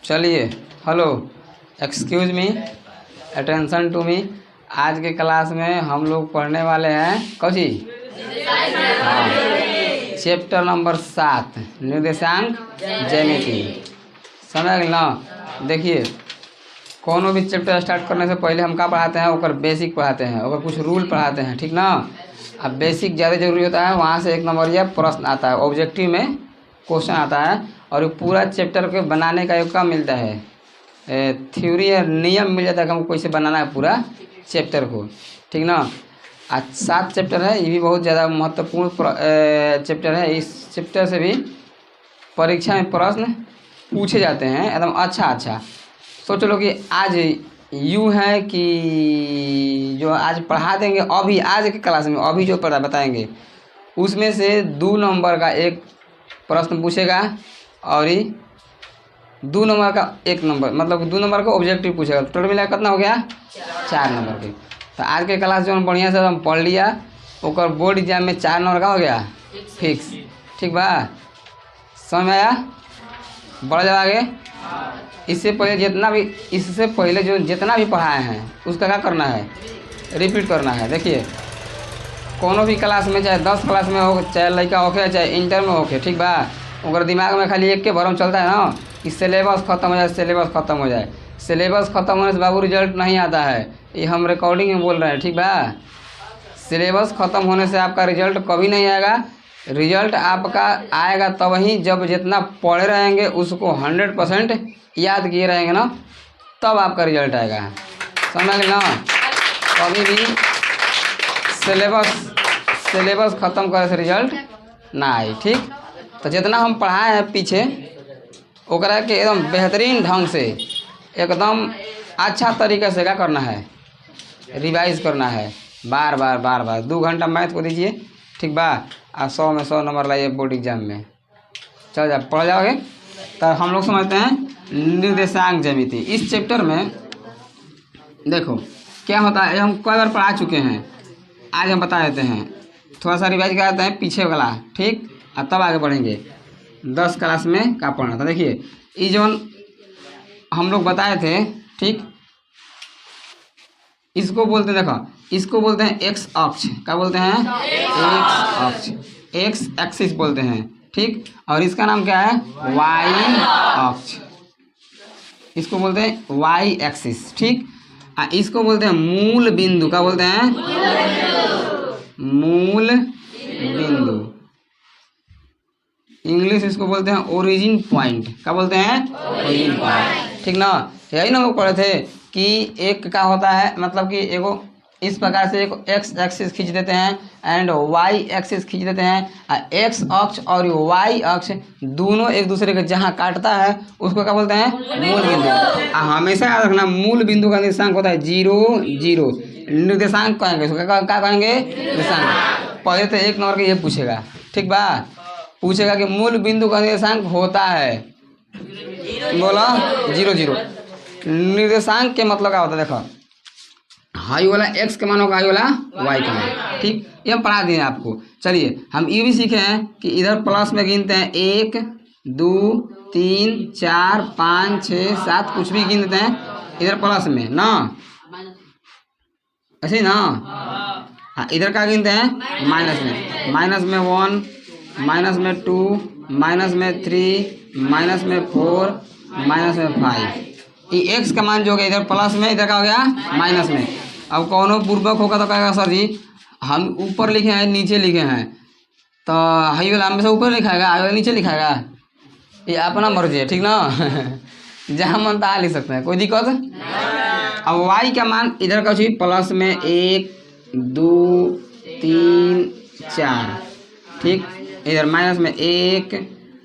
चलिए, hello, excuse me, attention to me. आज के क्लास में हम लोग पढ़ने वाले हैं कौची? हाँ, चैप्टर नंबर 7 निर्देशांक ज्यामिति। समझ गए ना? देखिए, कोनो भी चैप्टर स्टार्ट करने से पहले हम क्या पढ़ाते हैं? ओकर बेसिक पढ़ाते हैं, ओकर कुछ रूल पढ़ाते हैं, ठीक ना? अब बेसिक ज़्यादा जरूरी होता है, वहाँ से एक नंबर या प्रश्न आता है, ऑब्जेक्टिव में क्वेश्चन आता है, और ये पूरा चैप्टर के बनाने का एक काम मिलता है, थ्योरी या नियम मिल जाता है कि हमको कैसे बनाना है पूरा चैप्टर को, ठीक ना? आज 7 चैप्टर है, ये भी बहुत ज़्यादा महत्वपूर्ण चैप्टर है। इस चैप्टर से भी परीक्षा में प्रश्न पूछे जाते हैं एकदम अच्छा। सोच लो कि आज यूँ है कि जो आज पढ़ा देंगे, अभी आज के क्लास में अभी जो पढ़ा बताएंगे उसमें से 2 नंबर का एक प्रश्न पूछेगा, और ये 2 नंबर का 1 नंबर, मतलब 2 नंबर का ऑब्जेक्टिव पूछेगा। टोटल मिला कितना हो गया? 4 नंबर के। तो आज के क्लास जो हम बढ़िया से हम पढ़ लिया, ओकर बोर्ड एग्जाम में 4 नंबर का हो गया फिक्स, ठीक बा? समझ में आया? बढ़ जाओ आगे। इससे पहले जो जितना भी पढ़ाए हैं उसका क्या करना है? रिपीट करना है। देखिए, कोनो भी क्लास में, चाहे 10 क्लास में हो, चाहे लड़का होके चाहे इंटर में होके, ठीक बा? ओकर दिमाग में खाली एक के भरम चलता है ना कि सिलेबस खत्म हो जाए, सिलेबस खत्म हो जाए। सिलेबस खत्म होने से बाबू रिजल्ट नहीं आता है, ये हम रिकॉर्डिंग में बोल रहे हैं, ठीक बा? सिलेबस खत्म होने से आपका रिजल्ट कभी नहीं आएगा। रिजल्ट आपका आएगा तब ही जब जितना पढ़े रहेंगे उसको 100% याद किए रहेंगे ना, तब आपका रिजल्ट आएगा। समझ गए ना? कभी भी सिलेबस ख़त्म करे से रिजल्ट ना आए, ठीक? तो जितना हम पढ़ाए हैं पीछे, ओकरा के एकदम बेहतरीन ढंग से, एकदम अच्छा तरीक़े से क्या करना है? रिवाइज करना है, बार बार 2 घंटा मैथ को दीजिए, ठीक बा? और 100 में 100 नंबर लाइए बोर्ड एग्जाम में। चल जा, पढ़ जाओगे। तो हम लोग समझते हैं निर्देशांक ज्यामिति। इस चैप्टर में देखो क्या होता है, हम कई बार पढ़ा चुके हैं, आज हम बता देते हैं, थोड़ा सा रिवाइज कराते हैं पीछे वाला, ठीक? और तब आगे बढ़ेंगे 10 क्लास में क्या पढ़ना था। देखिए, ये जो हम लोग बताए थे, ठीक, इसको बोलते हैं, देखो, इसको बोलते हैं एक्स अक्ष। क्या बोलते हैं? एक्स अक्ष, एक्स एक्सिस बोलते हैं, ठीक? और इसका नाम क्या है? वाई अक्ष। इसको बोलते हैं वाई एक्सिस, ठीक? इसको बोलते हैं मूल बिंदु। क्या बोलते हैं? मूल बिंदु। इंग्लिश इसको बोलते हैं ओरिजिन पॉइंट। क्या बोलते हैं? ओरिजिन पॉइंट, ठीक ना? यही ना हम लोग पढ़े थे कि एक क्या होता है, मतलब कि एगो इस प्रकार से एक एक्स एक्सिस खींच देते हैं एंड वाई एक्सिस खींच देते हैं। एक्स अक्ष और वाई अक्ष दोनों एक दूसरे के जहाँ काटता है उसको क्या बोलते हैं? मूल बिंदु। हमेशा याद रखना, मूल बिंदु का निर्देशांक होता है 0 0। निर्देशांक कहेंगे इसको, क्या कहेंगे? निर्देशांक। पहले तो 1 नंबर का ये पूछेगा, ठीक बा? पूछेगा कि मूल बिंदु का निर्देशांक होता है, बोला 0 0। निर्देशांक के मतलब क्या होता है? देखो, हाई वाला x का मान होगा, हाई वाला y का मान, ठीक? ये हम पढ़ा दिए आपको। चलिए, हम ये भी सीखे हैं कि इधर प्लस में गिनते हैं 1 2 3 4 5 6 7, कुछ भी गिन देते हैं इधर प्लस में ना, ऐसे ही ना? हाँ, इधर क्या गिनते हैं? माइनस में। माइनस में 1, माइनस में 2, माइनस में 3, माइनस में 4, माइनस में 5। ये x का मान जो हो गया इधर प्लस में, इधर क्या हो गया? माइनस में। अब कौनो पूर्वक होगा तो कहेगा सर जी हम ऊपर लिखे हैं नीचे लिखे हैं, तो हाई वाला हमेशा ऊपर लिखाएगा, हाई वाला नीचे लिखाएगा, ये अपना मर्जी है, ठीक ना? जहाँ मन तहाँ लिख सकते हैं, कोई दिक्कत? अब y का मान इधर का चीज प्लस में 1 2 3 4, ठीक? इधर माइनस में 1,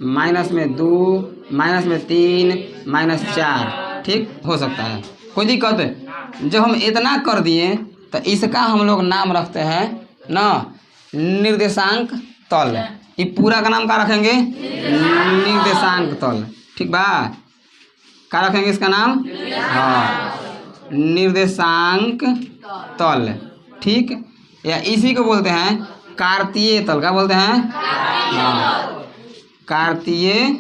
माइनस में 2, माइनस में 3, माइनस 4, ठीक? हो सकता है, कोई दिक्कत? जब हम इतना कर दिए तो इसका हम लोग नाम रखते हैं ना निर्देशांक तल। ये पूरा का नाम क्या रखेंगे? निर्देशांक तल, ठीक बा? क्या रखेंगे इसका नाम? हाँ, निर्देशांक तल, ठीक? या इसी को बोलते हैं कार्तीय तल। क्या बोलते हैं? हाँ, कार्तीय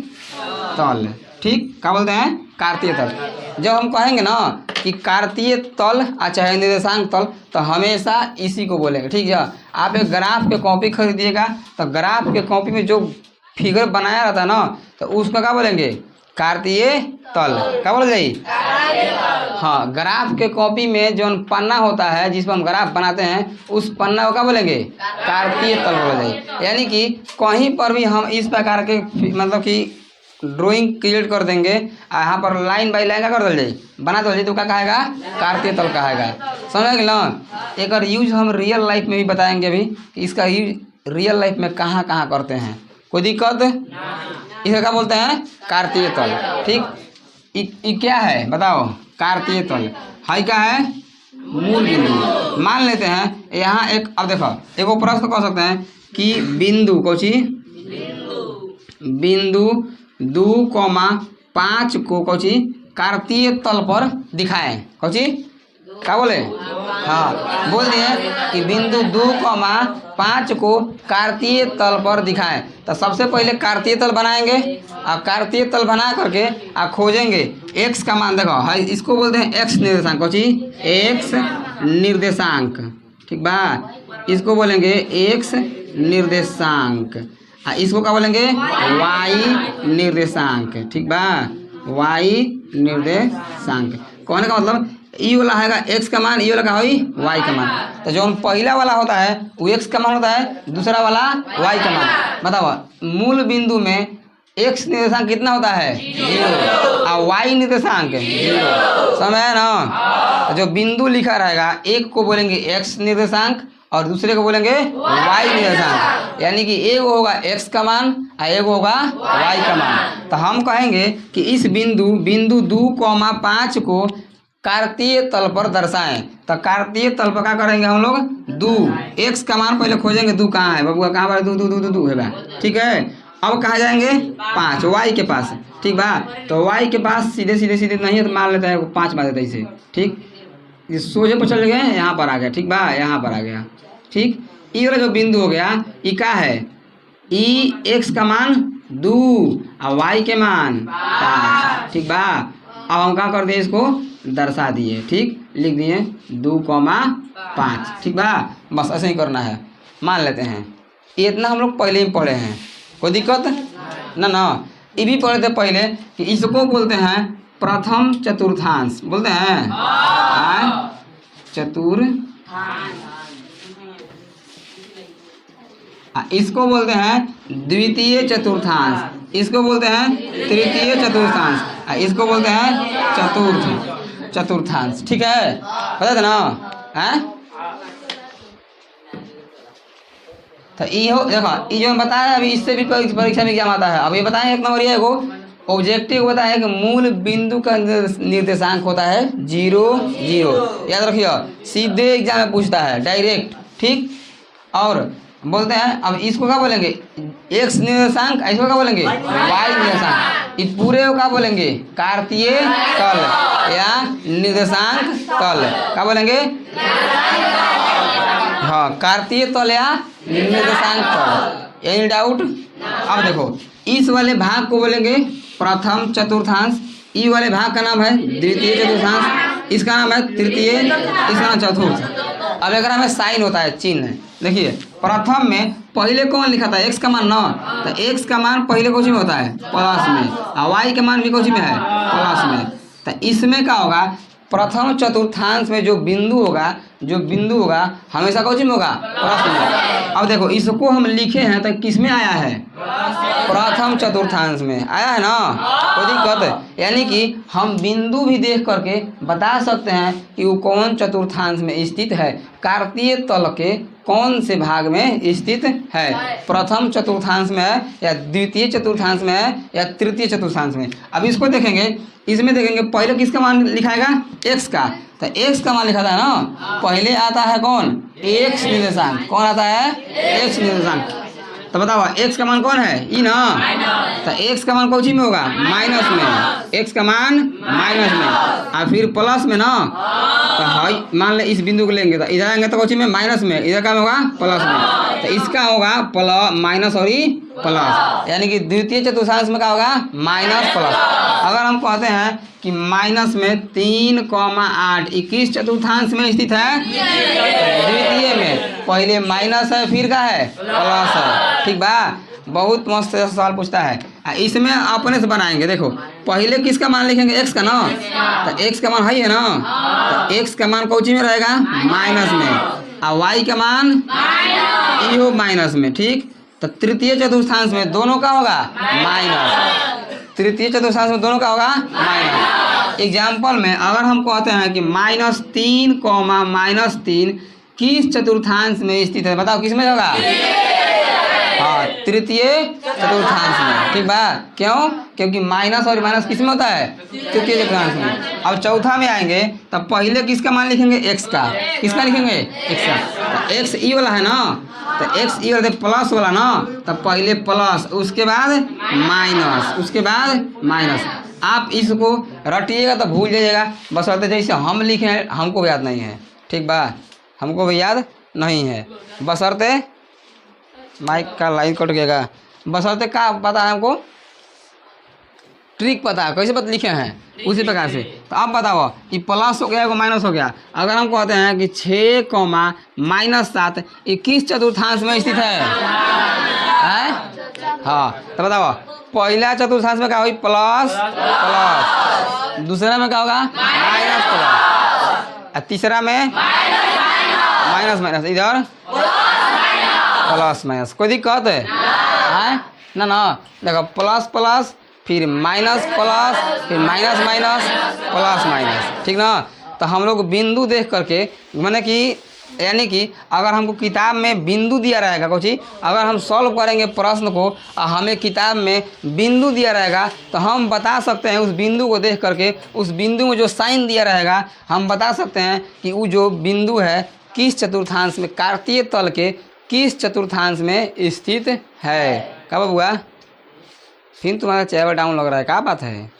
तल। ठीक, क्या बोलते हैं? कार्तीय तल। जब हम कहेंगे ना कि कार्तीय तल चाहे निर्देशांक तल, तो हमेशा इसी को बोलेंगे। ठीक है, आप एक ग्राफ के कॉपी खरीदिएगा तो ग्राफ के कॉपी में जो फिगर बनाया रहता है ना, तो उसका क्या बोलेंगे? कार्तीय तल। क्या बोल जाइए? हाँ, ग्राफ के कॉपी में जो पन्ना होता है जिस पर हम ग्राफ बनाते हैं, उस पन्ना को क्या बोलेंगे? कार्तीय तल बोला जाए। यानी कि कहीं पर भी हम इस प्रकार के मतलब कि ड्राइंग क्रिएट कर देंगे, यहाँ पर लाइन बाई लाइन का कर दे बना दो तो क्या कहेगा? कार्तीय तल कहेगा। समझ ना? एक यूज हम रियल लाइफ में भी बताएंगे अभी कि इसका यूज रियल लाइफ में कहाँ कहाँ करते हैं। कोई दिक्कत? इसे क्या बोलते हैं? कार्तीय तल। ठीक, ये क्या है बताओ? कार्तीय तल है। क्या है? मूल बिंदु। मान लेते हैं यहाँ एक, अब देखो एक प्रश्न कह सकते हैं कि बिंदु कोची बिंदु 2,5 को कोची कार्तीय तल पर दिखाएं। कोची क्या बोले? हाँ, बोल दिए कि बिंदु 2,5 को कार्तीय तल पर दिखाएं। तो सबसे पहले कार्तीय तल बनाएंगे और कार्तीय तल बना करके खोजेंगे x का मान। देखो है, इसको बोलते हैं x निर्देशांक। कोची? x निर्देशांक। ठीक बा, इसको बोलेंगे x निर्देशांक। इसको क्या बोलेंगे? y निर्देशांक। ठीक बा, y निर्देशांक। कहने का मतलब ई वाला है x का मान, ई वाला का हुई y का मान। तो जो पहला वाला होता है वो x का मान होता है, दूसरा वाला y का मान। बताओ मूल बिंदु में x निर्देशांक कितना होता है? 0 और y निर्देशांक 0। समझ है ना? तो जो बिंदु लिखा रहेगा एक को बोलेंगे x निर्देशांक और दूसरे को बोलेंगे y निर्देशांक। यानी कि एक होगा x का मान और एक होगा y का मान। तो हम कहेंगे कि इस बिंदु 2,5 को कार्तीय तल पर दर्शाएं। तो कार्तीय तल पर क्या करेंगे हम लोग? 2 x का मान पहले खोजेंगे। 2 कहाँ है बबुआ? कहाँ पर? 2 है बा। ठीक है, अब कहाँ जाएंगे? 5 y के पास। ठीक बा, तो y के पास सीधे नहीं है तो मान लेते हैं 5 मान देते हैं इसे। ठीक, ये सोझे पर चल गए, यहाँ पर आ गया। ठीक बा, यहाँ पर आ गया। ठीक, ये वाला जो बिंदु हो गया ये क्या है? ई x का मान 2 और y के मान 5। ठीक बा, अब हम क्या कर दिए? इसको दर्शा दिए। ठीक, लिख दिए 2,5। ठीक बा, बस ऐसे ही करना है। मान लेते हैं ये इतना हम लोग पहले ही पढ़े हैं, कोई दिक्कत ना? ये भी पढ़े थे पहले कि इसको बोलते हैं प्रथम चतुर्थांश। बोलते हैं चतुर्थांश। इसको बोलते हैं द्वितीय चतुर्थांश, इसको बोलते हैं तृतीय चतुर्थांश, इसको बोलते हैं चतुर्थांश। ठीक है, पता था ना? तो यो देखो, ये जो बताया अभी, इससे भी परीक्षा में क्या आता है। अब ये बताएं, एक नंबर ये को ऑब्जेक्टिव बताया कि मूल बिंदु का निर्देशांक होता है 0 0। याद रखिए, सीधे एग्जाम में पूछता है डायरेक्ट। ठीक, और बोलते हैं अब इसको क्या बोलेंगे? x निर्देशांक। इसको क्या बोलेंगे? y निर्देशांक। इस पूरे को क्या बोलेंगे? कार्तीय तल या निर्देशांक तल। क्या बोलेंगे? हाँ, कार्तीय तल या निर्देशांक तल। Any doubt? अब देखो, इस वाले भाग को बोलेंगे प्रथम चतुर्थांश, ई वाले भाग का नाम है द्वितीय चतुर्थांश, इसका नाम है तृतीय, इसका नाम चतुर्थ। अब अगर हमें साइन होता है चिन्ह, देखिए प्रथम में पहले कौन लिखा था? x का मान ना, तो x का मान पहले कोची में होता है? प्लस में, और y का मान भी कोची में है? प्लस में। तो इसमें क्या होगा? प्रथम चतुर्थांश में जो बिंदु होगा हमेशा कोची में होगा? प्लस में। अब देखो इसको हम लिखे हैं तो किस में आया है? प्रथम चतुर्थांश में आया है ना, कोई दिक्कत? यानी कि हम बिंदु भी देख करके बता सकते हैं कि वो कौन चतुर्थांश में स्थित है, कार्तीय तल के कौन से भाग में स्थित है, प्रथम चतुर्थांश में है या द्वितीय चतुर्थांश में है या तृतीय चतुर्थांश में। अब इसको देखेंगे, इसमें देखेंगे पहले किसका मान लिखाएगा? x का। तो x का मान लिखा था ना, पहले आता है कौन? x निर्देशांक। कौन आता है? x निर्देशांक। तो बताओ x का मान कौन है? ई ना। तो x का मान कौन सी में होगा? माइनस में। x का मान माइनस में और फिर प्लस में ना। तो हाई मान ले इस बिंदु को लेंगे तो इधर आएंगे तो कौन सी में? माइनस में। इधर क्या होगा? प्लस में। तो इसका होगा प्लस माइनस और ही प्लस, यानी कि द्वितीय चतुर्थांश में क्या होगा माइनस प्लस। अगर हम कहते हैं कि माइनस में 3,8 21 चतुर्थांश में स्थित है, द्वितीय में पहले माइनस है फिर क्या है प्लस है, ठीक बा। बहुत मस्त सवाल पूछता है। इसमें अपने से बनाएंगे, देखो पहले किसका मान लिखेंगे x का ना, तो x का मान है ना, तो x का मान कौची में रहेगा माइनस में, और y का मान इहो माइनस में, ठीक। तो तृतीय चतुर्थांश में दोनों का होगा माइनस, तृतीय चतुर्थांश में दोनों का होगा माइनस। एग्जाम्पल में अगर हम कहते हैं कि -3, किस चतुर्थांश में स्थित है, बताओ किस में होगा, हाँ तृतीय चतुर्थांश में, ठीक बा। क्यों, क्योंकि माइनस और माइनस किस में होता है तृतीय चतुर्थांश में। अब चौथा में आएंगे तब पहले किसका मान लिखेंगे x का, किसका लिखेंगे x का, तो x ई वाला है ना, तो x ई वाला प्लस वाला ना, तब पहले प्लस उसके बाद माइनस उसके बाद माइनस। आप इसको रटिएगा तो भूल जाइएगा, बस जैसे हम लिखे हमको याद नहीं है, ठीक बा, हमको भी याद नहीं है, बशर्ते माइक का लाइन कट गएगा, बशर्ते का पता है हमको, ट्रिक पता है कैसे लिखे हैं उसी प्रकार से। तो अब बताओ कि प्लस हो गया को माइनस हो गया। अगर हम कहते हैं कि 6,-7 21 चतुर्थांश में स्थित है, हाँ तो बताओ पहला चतुर्थांश में क्या होगी प्लस प्लस, दूसरा में क्या होगा माइनस प्लस, तीसरा में माइनस माइनस, इधर प्लस माइनस। कोई दिक्कत है ना, ना देखो प्लस प्लस फिर माइनस प्लस फिर माइनस माइनस प्लस माइनस, ठीक ना। तो हम लोग बिंदु देख करके माने कि यानी कि अगर हमको किताब में बिंदु दिया रहेगा कुछ, अगर हम सॉल्व करेंगे प्रश्न को और हमें किताब में बिंदु दिया रहेगा तो हम बता सकते हैं उस बिंदु को देख करके, उस बिंदु में जो साइन दिया रहेगा हम बता सकते हैं कि वो जो बिंदु है किस चतुर्थांश में, कार्तीय तल के किस चतुर्थांश में स्थित है। क्या हुआ, फिर तुम्हारा चेहरा डाउन लग रहा है, क्या बात है,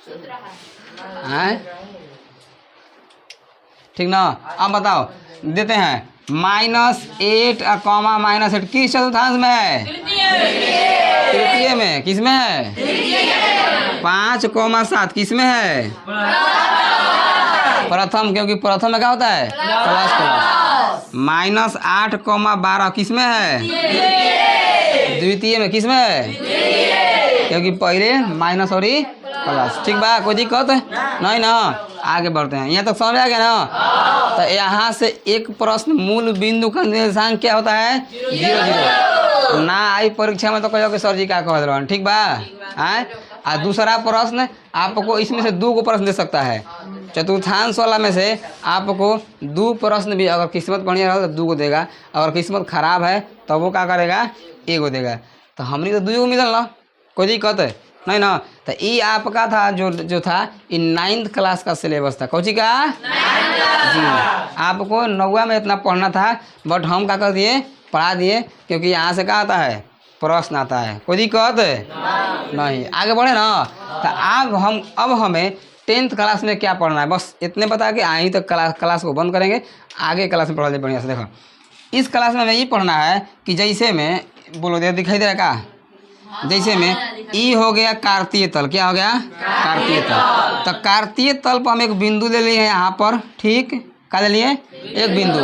ठीक ना। अब बताओ देते हैं -8 -8 किस चतुर्थांश में है, तृतीय में, किस में है 5,7 किस में है प्रथम, क्योंकि प्रथम में क्या होता है प्लस प्लस। -8,12 किस में है द्वितीय में, किस में है, क्योंकि पहले माइनस और प्लस, ठीक बा। कोई दिक्कत नहीं ना, आगे बढ़ते हैं। यहाँ तक समझ आ गया ना। तो यहाँ से एक प्रश्न, मूल बिंदु का निर्देशांक क्या होता है 0 0 ना आई परीक्षा में तो कहो कि सर जी क्या कह रहे हैं, ठीक बा। और दूसरा प्रश्न आपको इसमें से 2 प्रश्न दे सकता है, चतुर्थांश वाला में से आपको 2 प्रश्न भी, अगर किस्मत बढ़िया रहा तो 2 देगा, अगर किस्मत खराब है तो वो क्या करेगा 1 देगा। तो हमने तो 2 मिलल ना, कोई दिक्कत है नहीं ना। तो ये आपका था जो था ये 9th क्लास का सिलेबस था, कौची का जी। आपको 9वां में इतना पढ़ना था, बट हम क्या कर दिए पढ़ा दिए, क्योंकि यहाँ से क्या आता है प्रश्न आता है। कोई दिक्कत नहीं, आगे बढ़े ना। तो अब हमें 10th क्लास में क्या पढ़ना है, बस इतने बता के आई तक क्लास को बंद करेंगे, आगे क्लास में पढ़ा दे बढ़िया से। देखो इस क्लास में हमें ये पढ़ना है कि जैसे में बोलो दे दिखाई दे रहा का, जैसे में ई हो गया कार्तीय तल, क्या हो गया कार्तीय तल। तो कार्तीय तल पर हम एक बिंदु ले लिए यहाँ पर, ठीक, क्या ले लिए एक बिंदु,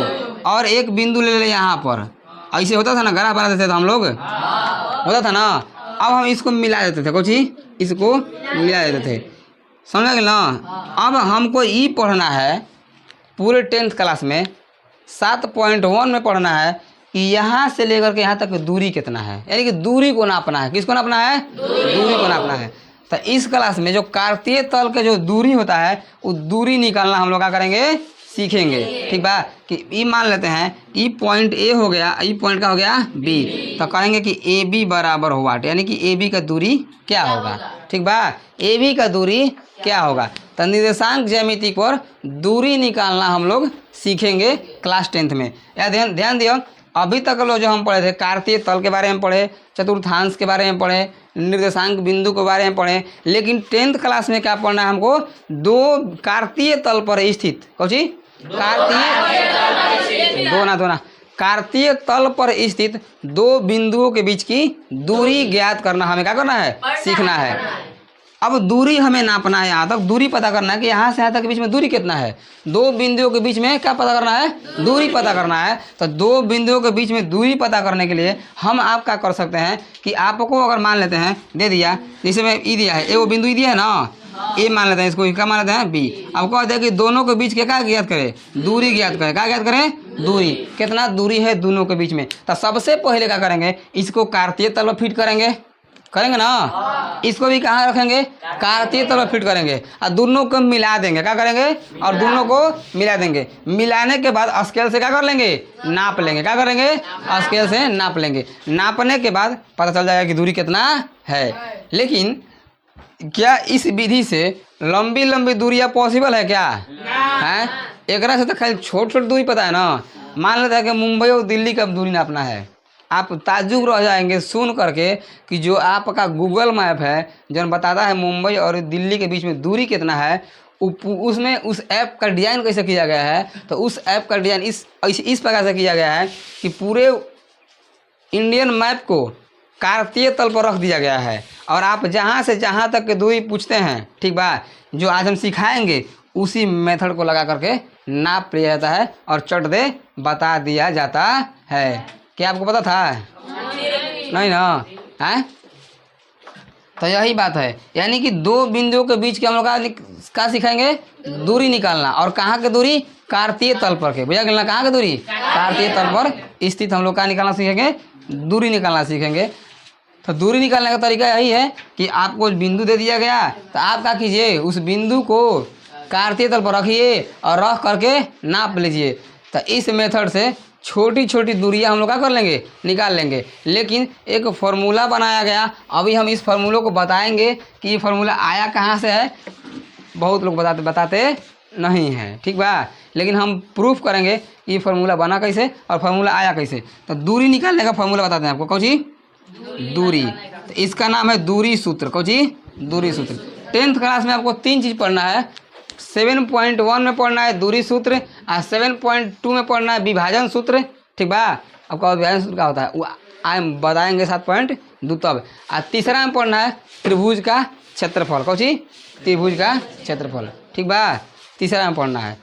और एक बिंदु ले लिए यहाँ पर। ऐसे होता था ना, ग्राफ बना देते थे हम लोग, होता था ना। अब हम इसको मिला देते थे, कुछ इसको मिला देते थे, समझ गए ना। अब हमको ई पढ़ना है पूरे 10th क्लास में 7.1 में पढ़ना है कि यहाँ से लेकर के यहाँ तक दूरी कितना है, यानी कि दूरी को नापना है। किसको नापना है दूरी को नापना है। तो इस क्लास में जो कार्तीय तल के जो दूरी होता है वो दूरी निकालना हम लोग क्या करेंगे सीखेंगे, ठीक बा। कि ई मान लेते हैं ई पॉइंट ए हो गया, ई पॉइंट का हो गया बी, तो कहेंगे कि ए बी बराबर हो वाट, यानी कि ए बी का दूरी क्या होगा, ठीक बा। ए बी का दूरी क्या होगा, तो निर्देशांक ज्यामिति पर दूरी निकालना हम लोग सीखेंगे क्लास 10th में। या ध्यान दियो, अभी तक लो जो हम पढ़े थे कार्तीय तल के बारे में पढ़े, चतुर्थांश के बारे में पढ़े, निर्देशांक बिंदु के बारे में पढ़े, लेकिन 10th क्लास में क्या पढ़ना है हमको 2 कार्तीय तल पर स्थित, कौची कार्तीय दो ना कार्तीय तल पर स्थित दो बिंदुओं के बीच की दूरी ज्ञात करना हमें क्या करना है, सीखना है। अब दूरी हमें नापना है, यहाँ तक दूरी पता करना है कि यहाँ से यहाँ तक के बीच में दूरी कितना है। दो बिंदुओं के बीच में क्या पता करना है, दूरी पता करना है। तो दो बिंदुओं के बीच में दूरी पता करने के लिए हम आप क्या कर सकते हैं कि आपको अगर मान लेते हैं दे दिया, जैसे मैं ई दिया है, ए वो बिंदु ई दिया है ना, ए मान लेते हैं, इसको क्या मान लेते हैं बी। अब कहते हैं कि दोनों के बीच के क्या ज्ञात करें, दूरी ज्ञात करें। क्या ज्ञात करें, दूरी, कितना दूरी है दोनों के बीच में। तो सबसे पहले क्या करेंगे, इसको कार्तीय तल पर फिट करेंगे ना, इसको भी कहाँ रखेंगे, कार्तीय तल पर फिट करेंगे और दोनों को मिला देंगे। क्या करेंगे, और दोनों को मिला देंगे। मिलाने के बाद स्केल से क्या कर लेंगे, नाप लेंगे। क्या करेंगे, स्केल से नाप लेंगे। नापने के बाद पता चल जाएगा कि दूरी कितना है। लेकिन क्या इस विधि से लंबी लंबी दूरियां पॉसिबल है क्या, है? एक से तो खाली छोट छोट दूरी पता है ना। मान लेते हैं कि मुंबई और दिल्ली का दूरी नापना है, आप ताज्जुब रह जाएंगे सुन करके कि जो आपका गूगल मैप है जो बताता है मुंबई और दिल्ली के बीच में दूरी कितना है, उसमें उस ऐप का डिज़ाइन कैसे किया गया है। तो उस ऐप का डिज़ाइन इस प्रकार से किया गया है कि पूरे इंडियन मैप को कार्तीय तल पर रख दिया गया है और आप जहाँ से जहाँ तक की दूरी पूछते हैं, ठीक बा, जो आज हम सिखाएंगे उसी मेथड को लगा करके नाप लिया जाता है और चट दे बता दिया जाता है। क्या आपको पता था, नहीं ना, है? तो यही बात है, यानी कि दो बिंदुओं के बीच के हम लोग क्या सिखाएंगे, दूरी निकालना। और कहाँ के दूरी, कार्तीय तल पर के, भैया निकालना कहाँ के दूरी, कार्तीय तल पर स्थित हम लोग क्या निकालना सीखेंगे, दूरी निकालना सीखेंगे। तो दूरी निकालने का तरीका यही है कि आपको बिंदु दे दिया गया, तो आप क्या कीजिए, उस बिंदु को कार्तीय तल पर रखिए और रख करके नाप लीजिए। तो इस मेथड से छोटी छोटी दूरियां हम लोग क्या कर लेंगे, निकाल लेंगे। लेकिन एक फार्मूला बनाया गया, अभी हम इस फार्मूले को बताएंगे कि ये फार्मूला आया कहाँ से है। बहुत लोग बताते नहीं हैं, ठीक बा, लेकिन हम प्रूफ करेंगे कि ये फार्मूला बना कैसे और फार्मूला आया कैसे। तो दूरी निकालने का फार्मूला बताते हैं आपको, कौन सी दूरी। तो इसका नाम है दूरी सूत्र, कौन सी दूरी सूत्र। 10th क्लास में आपको 3 चीज़ पढ़ना है। 7.1 में पढ़ना है दूरी सूत्र और 7.2 में पढ़ना है विभाजन सूत्र, ठीक बा। आपका विभाजन सूत्र क्या होता है वो आए बताएंगे 7.2 तब। और तीसरा में पढ़ना है त्रिभुज का क्षेत्रफल, कौन सी त्रिभुज का क्षेत्रफल, ठीक बा। तीसरा में पढ़ना है।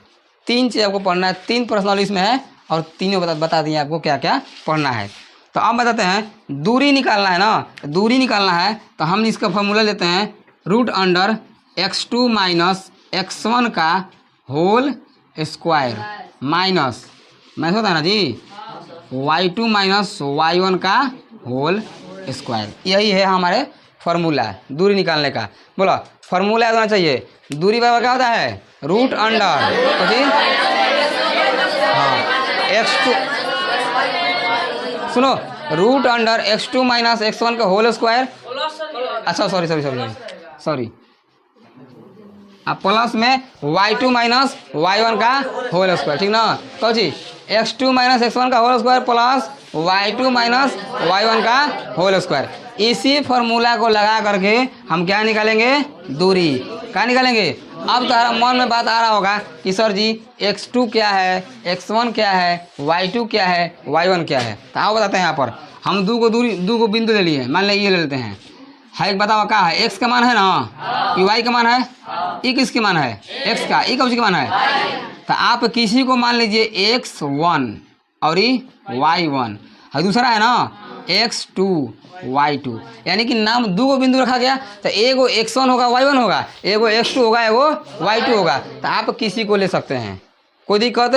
3 चीज़ आपको पढ़ना है, 3 प्रश्न इसमें है और तीनों बता दिए आपको क्या क्या पढ़ना है। तो अब बताते हैं दूरी निकालना है ना, दूरी निकालना है तो हम इसका फॉर्मूला लेते हैं √x2 माइनस x1 का होल स्क्वायर माइनस होता है ना जी y2 माइनस y1 का होल स्क्वायर। यही है हमारे फार्मूला दूरी निकालने का। बोलो फार्मूला होना चाहिए, दूरी बराबर क्या होता है, √, हाँ x2, सुनो √x2 माइनस x1 का होल स्क्वायर। अच्छा सॉरी अब प्लस में y2 माइनस y1 का होल स्क्वायर, ठीक ना। तो जी x2 माइनस x1 का whole square plus y2 minus y1 का होल स्क्वायर। इसी फार्मूला को लगा करके हम क्या निकालेंगे, दूरी। क्या निकालेंगे। अब तुम्हारा मन में बात आ रहा होगा कि सर जी x2 क्या है, x1 क्या है, y2 क्या है, y1 क्या है। तो आओ बताते हैं। यहाँ पर हम दो को बिंदु ले लिए, मान लिया ये ले लेते हैं। एक बताओ क्या है, x का मान है ना, ये y का मान है, ये किसके मान है, x का, ये कौन सी का मान है। तो आप किसी को मान लीजिए x1 और ये y1 और दूसरा है ना x2 y2, यानी कि नाम दो बिंदु रखा गया। तो एगो x1 होगा y1 होगा, एगो x2 होगा, एगो y2 होगा। तो आप किसी को ले सकते हैं, कोई दिक्कत।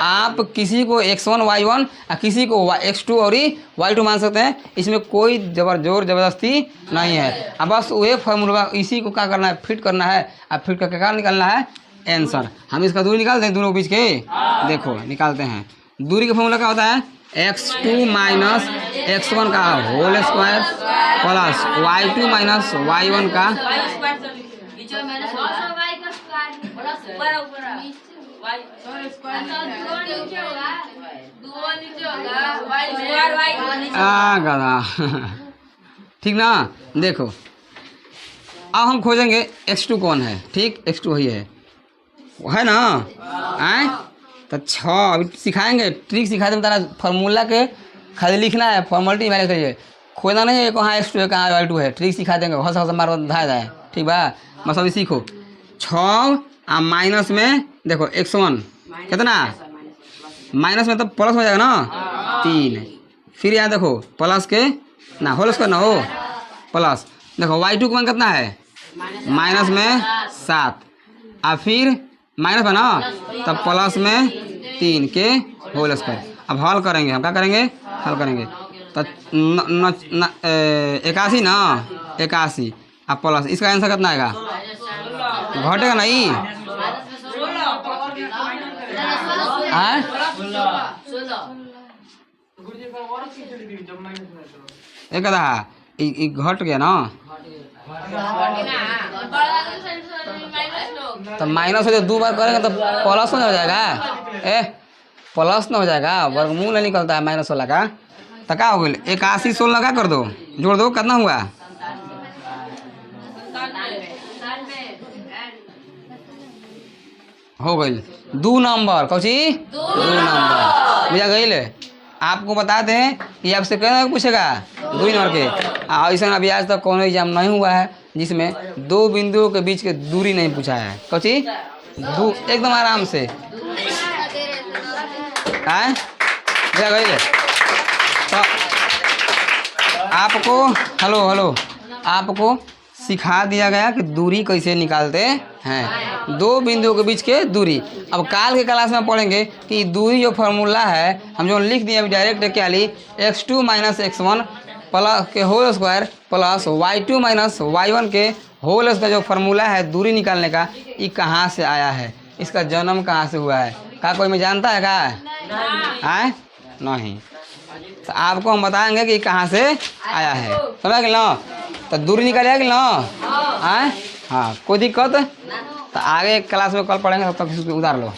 आप किसी को x1 y1 और किसी को x2 और y2 मान सकते हैं, इसमें कोई जोर जबरदस्ती नहीं है। अब बस वही फार्मूला इसी को क्या करना है, फिट करना है। अब फिट करके क्या निकालना है, आंसर। हम इसका दूरी निकालते हैं दोनों के बीच के, देखो निकालते हैं। दूरी का फार्मूला क्या होता है, x2 माइनस x1 का whole square plus y2 minus y1 का ठीक ना। देखो अब हम खोजेंगे x2 कौन है, ठीक x2 वही है ना, आए। तो 6 अभी सिखाएंगे, ट्रिक सिखा दें तारा फार्मूला के खाली लिखना है, फॉर्मेलिटी वैल्यू करिए, खोजना नहीं है कहाँ x2 है कहाँ y2 है, ट्रिक सिखा देंगे, हंस हंस मारो धाए धाए, ठीक बा। बस अभी सीखो 6 आ माइनस में देखो x1 कितना, माइनस में तो प्लस हो जाएगा ना 3, फिर यहाँ देखो प्लस के ना होल स्क्वायर ना हो प्लस, देखो y2 का मान कितना है माइनस में 7, और फिर माइनस है ना तब प्लस में 3 के होल स्क्वायर। अब हल करेंगे, हम क्या करेंगे, हल करेंगे तो 81 ना 81 अब प्लस, इसका आंसर कितना आएगा, घटेगा नहीं एक घट गया ना, तो माइनस हो जाए 2 बार करेंगे तो प्लस हो जाएगा, प्लस ना हो जाएगा, वर्गमूल नहीं निकलता है माइनस वाला का, तो क्या हो गया 81 16 का कर दो, जोड़ दो कितना हुआ, हो गई 2 नंबर, कौची 2 नंबर बुझा गई। आपको बताते हैं कि आपसे कहना पूछेगा 2 नंबर के, ऐसा अभी आज तक कौन एग्जाम नहीं हुआ है जिसमें 2 बिंदुओं के बीच के दूरी नहीं पूछा है, कौची एकदम आराम से बुझा गई। तो आपको हेलो आपको सिखा दिया गया कि दूरी कैसे निकालते हैं, 2 बिंदुओं के बीच के दूरी। अब काल के क्लास में पढ़ेंगे कि दूरी जो फार्मूला है हम जो लिख दिए अभी डायरेक्ट क्या ली, x2 माइनस x1 प्लस के whole square plus y2 minus y1 के होल स्क्वायर, जो फार्मूला है दूरी निकालने का, ये कहाँ से आया है, इसका जन्म कहाँ से हुआ है, क्या कोई में जानता है क्या नहीं, तो आपको हम बताएंगे कि कहाँ से आया है, समझ गए ना। तो दूरी निकालिए कि ना, हाँ कोई दिक्कत, तो आगे क्लास में कल पढ़ेंगे, तब तक उतार लो।